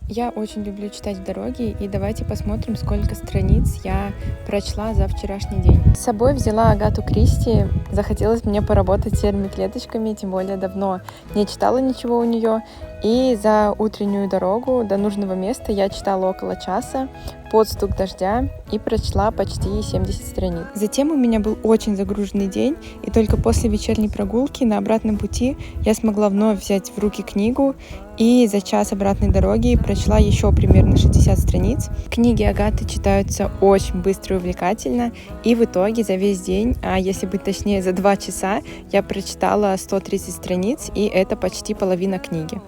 Я очень люблю читать в дороге, и давайте посмотрим, сколько страниц я прочла за вчерашний день. С собой взяла Агату Кристи. Захотелось мне поработать с серыми клеточками, тем более давно не читала ничего у нее. И за утреннюю дорогу до нужного места я читала около часа под стук дождя и прочла почти 70 страниц. Затем у меня был очень загруженный день, и только после вечерней прогулки на обратном пути я смогла вновь взять в руки книгу и за час обратной дороги прочла еще примерно 60 страниц. Книги Агаты читаются очень быстро и увлекательно, и в итоге за весь день, а если быть точнее, за 2 часа, я прочитала 130 страниц, и это почти половина книги.